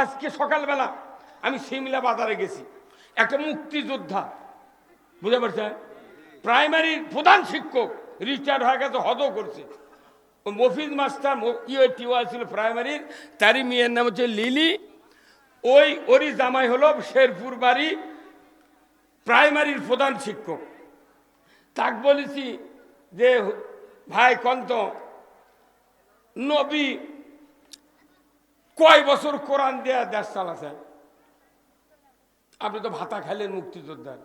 আজকে সকালবেলা আমি সিমলা বাজারে গেছি, একটা মুক্তিযোদ্ধা, বুঝতে পারছেন, প্রাইমারির প্রধান শিক্ষক, রিটায়ার্ড হয়ে গেছে, হদও করছে। মফিজ মাস্টার টিওয়া ছিল প্রাইমারির, তারই মেয়ের নাম হচ্ছে লিলি। ওরই জামাই হলো শেরপুর বাড়ি প্রাইমারির প্রধান শিক্ষক। তাক বলেছি যে ভাই কন্ত নবী কয় বছর কোরআন দেয়া দেশ চালাছে? আপনি তো ভাতা খাইলেন মুক্তিযোদ্ধার,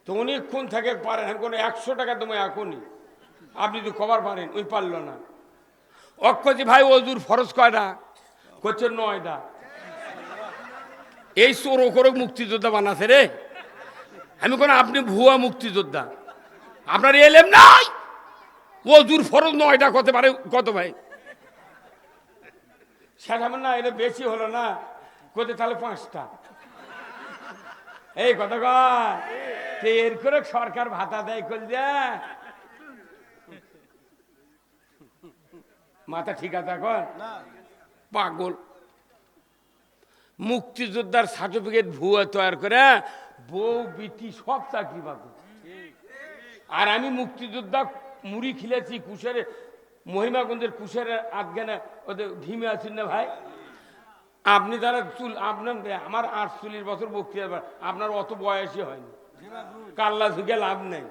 তো অনেকক্ষণ থেকে পারেন, আমি কোনো 100 টাকা তোমায় এখনই আপনি তো কবার পারেন, ওই পারল না। অক্ষজি ভাই ওজুর ফরজ কয়টা? করছে 9টা। এই চোর করে মুক্তিযোদ্ধা বানাছে রে। আমি কোনো আপনি ভুয়া মুক্তিযোদ্ধা, আপনার এলেম নাই। ওজুর ফরজ 9টা কত পারে? কত ভাই সেটা না, এটা বেশি হলো না, কোথায় তাহলে 5টা। এই কথা কয় এর করে সরকার ভাতা দেয় কল যা মাথা ঠিক আছে এখন? পাগল। মুক্তিযোদ্ধার সার্টিফিকেট ভুয়া তৈরি করে বউ বিটি সব চাকরি পাবে। আর আমি মুক্তিযোদ্ধা মুড়ি খিলেছি কুশের, মহিমাগঞ্জের কুশের আধগানা, ওদের ভীমে আছেন না ভাই আপনি, যারা চুল আপনার আমার 48 বছর বক্তৃতা, আপনার অত বয়সী হয়নি, কাল্লা ঝুঁকে লাভ নেই।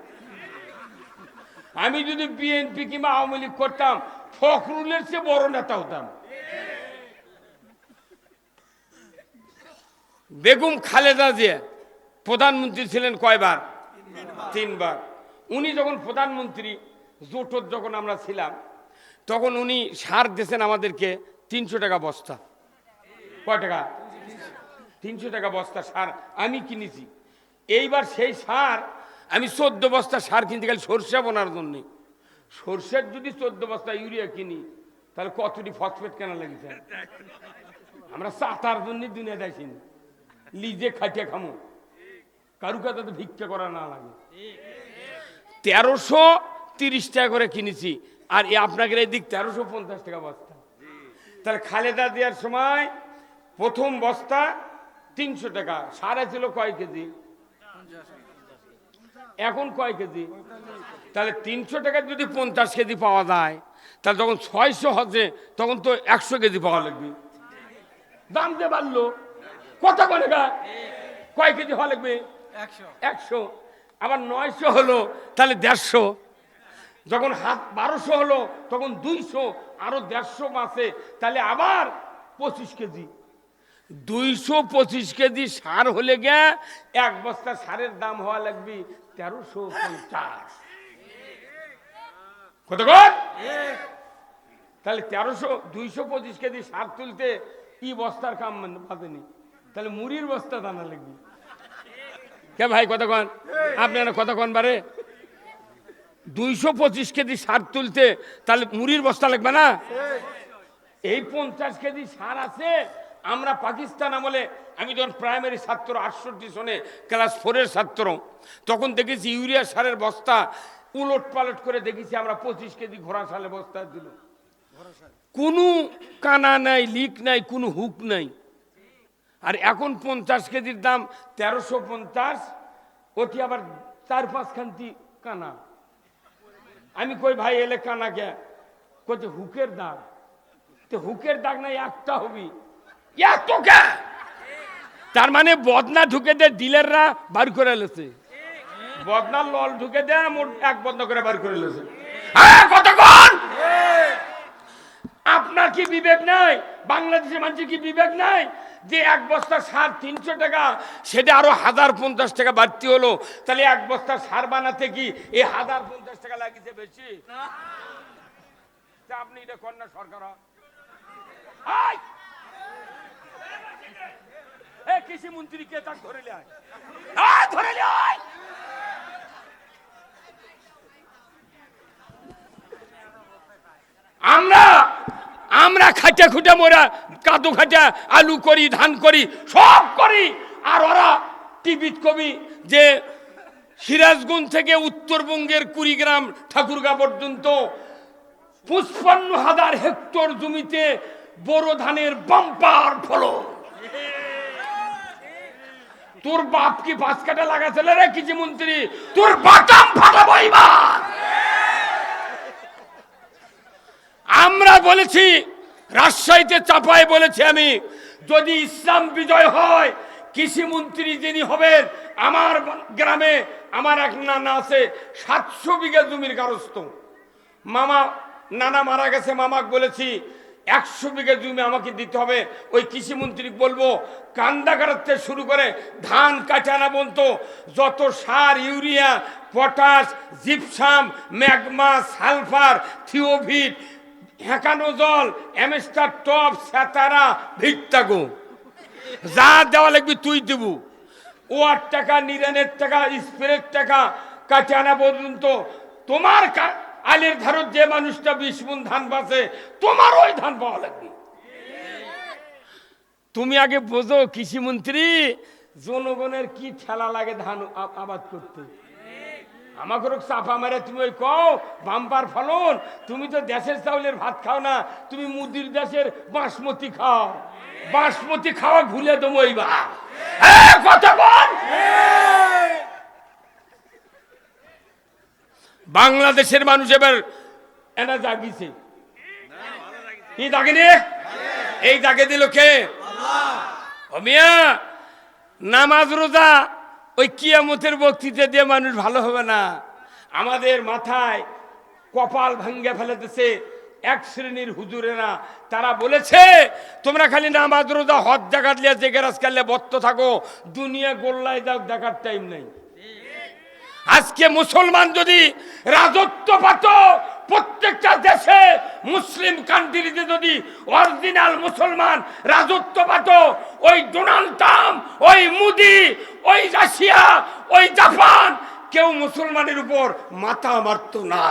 আমি যদি বিএনপি কিংবা আওয়ামী লীগ করতাম, ফখরুলের চেয়ে বড় নেতা হতাম। বেগম খালেদা জিয়া প্রধানমন্ত্রী ছিলেন কয়বার? 3বার। উনি যখন প্রধানমন্ত্রী, জোটত যখন আমরা ছিলাম, তখন উনি সার দিয়েছেন আমাদেরকে 300 টাকা বস্তা। কয় টাকা? 300 টাকা বস্তা সার আমি কিনেছি। এইবার সেই সার আমি 14 বস্তা সার কিনতে গেলে সরষে বোনার জন্য। সরষের যদি 14 বস্তা ইউরিয়া কিনি, তাহলে কতটি ফসফেট কেনা লেগেছে? আমরা চাতার জন্য দুনিয়া দেখি, লিজে খাইতে খামো, কারু কাছে তো ভিক্ষা করা না লাগে। 1330 টাকা করে কিনেছি, আর আপনাকে এই দিক 1350 টাকা বস্তা। তাহলে খালেদা দেওয়ার সময় প্রথম বস্তা 300 টাকা, সারা ছিল কয় কেজি? এখন কয় কেজি? তাহলে 300 টাকা যদি 50 কেজি পাওয়া যায়, তাহলে যখন 600 হচ্ছে, তখন তো 100 কেজি পাওয়া লাগবে। দাম যে বাড়লো, কত করে কয় কেজি হওয়া লাগবে? 100। আবার 900 হলো, তাহলে 150। যখন 1200 হলো, তখন 200, আরো 150 মাসে, তাহলে আবার 25 কেজি। 225 কেজি সার হলে গে এক বস্তা সারের দাম হওয়া লাগবে 1350। কত কর? তাহলে 225 কেজি সার তুলতে ই বস্তার কাম বাঁধেনি, তাহলে মুড়ির বস্তা দানা লাগবে। কে ভাই কতক্ষণ? আপনারা কতক্ষণ বারে? 225 কেজি সার তুলতে তাহলে মুড়ির বস্তা লাগবে না? এই 50 কেজি সার আছে। আমরা পাকিস্তান আমলে, আমি যখন প্রাইমারি ছাত্র 68 সনে ক্লাস 4-এর ছাত্র, তখন দেখেছি ইউরিয়া সারের বস্তা উলট পালট করে দেখেছি আমরা 25 কেজি ঘোড়া সালে বস্তা দিল। কোনো কানা নাই, লিক নাই, কোনো হুক নাই। আর এখন 50 কেজির দাম 1350, ওটি আবার 4-5 খান্তি কানা। আমি কই ভাই এলে কানা কে? কইতে হুকের দাগ। তো হুকের দাগ নাই একটা হবি, তার মানে বদনা ঢুকে দে, ডিলাররা বার করে লেছে, বদনা লল ঢুকে দে, মোট এক বন্ধ করে বার করে লেছে। কতক্ষণ? আপনার কি বিবেক নাই? বাংলাদেশের মানুষের কি বিবেক নাই যে এক বস্তা সার 300 টাকা, সেটা আরো 1050 টাকা বাড়তি হলো, তাহলে এক বস্তা সার বানাতে কি এই 1050 টাকা লাগিয়েছে বেশি? আপনি এটা কন্যা সরকার কৃষি মন্ত্রীকে তাক ধরে ধরে আমরা খাটা খুঁটা মোরা কাদু খাটা আলু করি, ধান করি, সব করি। আর ওরা টিভিত কবি যে সিরাজগঞ্জ থেকে উত্তরবঙ্গের কুড়িগ্রাম ঠাকুরগাঁ পর্যন্ত 55,000 হেক্টর জমিতে বোরো ধানের বাম্পার ফলন। তোর বাপ কি 5 কাঠা লাগাছিল রে কৃষি মন্ত্রী? তোর বাটাম ফাটাবো এবার। আমরা বলেছি, রাজশাহীতে চাপায় বলেছি আমি, যদি ইসলাম বিজয় হয়, কৃষি মন্ত্রী যিনি হবেন, আমার গ্রামে আমার এক নানা আছে 700 বিঘা জমির গারস্থ। মামা নানা মারা গেছে, মামাকে বলেছি 100 বিঘা জমি আমাকে দিতে হবে। ওই কৃষি মন্ত্রী বলবো কান্দা কাটাতে শুরু করে ধান কাটা না বলত যত সার, ইউরিয়া, পটাশ, জিপসাম, ম্যাগমা, সালফার, থিওভিট, হেঁকানো জল, এমস্টার টপ, স্যাতারা, ভিট্টাগো যা দেওয়া লাগবে তুই দেব। ওয়ার টাকা, নিরানের টাকা, স্প্রের টাকা কাটে আনা পর্যন্ত তোমার আলের ধারত যে মানুষটা 20 মণ ধান বাঁচে, তোমার ওই ধান পাওয়া লাগবে। তুমি আগে বোঝো কৃষি মন্ত্রী, জনগণের কি ঠেলা লাগে ধান আবাদ করতে। আমাকে চাপা মারে তুমি ওই কও বাম্পার ফলন। তুমি তো দেশের চাউলের ভাত খাও না, তুমি মুদির দেশের বাসমতি খাও। বাসমতি খাওয়া ভুলে দেবো এইবার। কথা বল। বাংলাদেশের মানুষ এবার এনা জাগিছে। কি জাগেনি? এই জাগে দিল কে? ও মিয়া, নামাজ রোজা ওই কিয়ামতের বক্তৃতা দিয়ে মানুষ ভালো হবে না। আমাদের মাথায় কপাল ভাঙ্গে ফেলেতেছে এক শ্রেণীর হুজুরেরা। তারা বলেছে তোমরা খালি নামাজ রোজা হজ জাকাত লিয়ে যে গেরাজ কাটলে বত্ত থাকো, দুনিয়া গোল্লায় যাও, দেখার টাইম নাই। আজকে মুসলমান যদি রাজত্ব পাত প্রত্যেকটা দেশে, মুসলিম কান্ট্রিতে যদি অরিজিনাল মুসলমান রাজত্ব পাত, ওই ডোনাল্ড ট্রাম্প, ওই মোদি, ওই রাশিয়া, ওই জাপান কেউ মুসলমানের উপর মাথা মারত না।